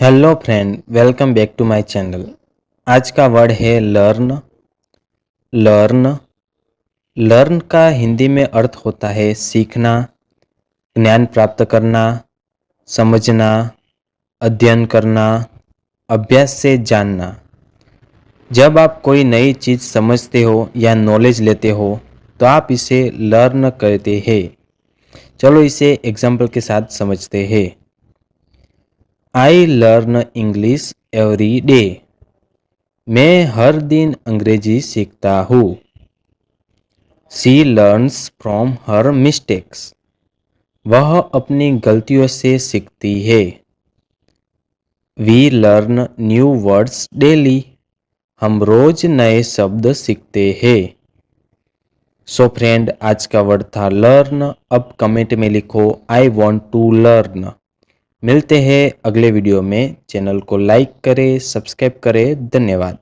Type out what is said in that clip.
Hello friend, welcome back to my channel. आज का word है लर्न। लर्न लर्न का हिंदी में अर्थ होता है सीखना, ज्ञान प्राप्त करना, समझना, अध्ययन करना, अभ्यास से जानना। जब आप कोई नई चीज़ समझते हो या नॉलेज लेते हो तो आप इसे लर्न करते हैं। चलो इसे एग्जाम्पल के साथ समझते हैं। I learn English every day. मैं हर दिन अंग्रेजी सीखता हूँ। She learns from her mistakes. वह अपनी गलतियों से सीखती है। We learn new words daily. हम रोज नए शब्द सीखते हैं। सो फ्रेंड, आज का वर्ड था लर्न। अब कमेंट में लिखो आई वॉन्ट टू लर्न। मिलते हैं अगले वीडियो में। चैनल को लाइक करें, सब्सक्राइब करें। धन्यवाद।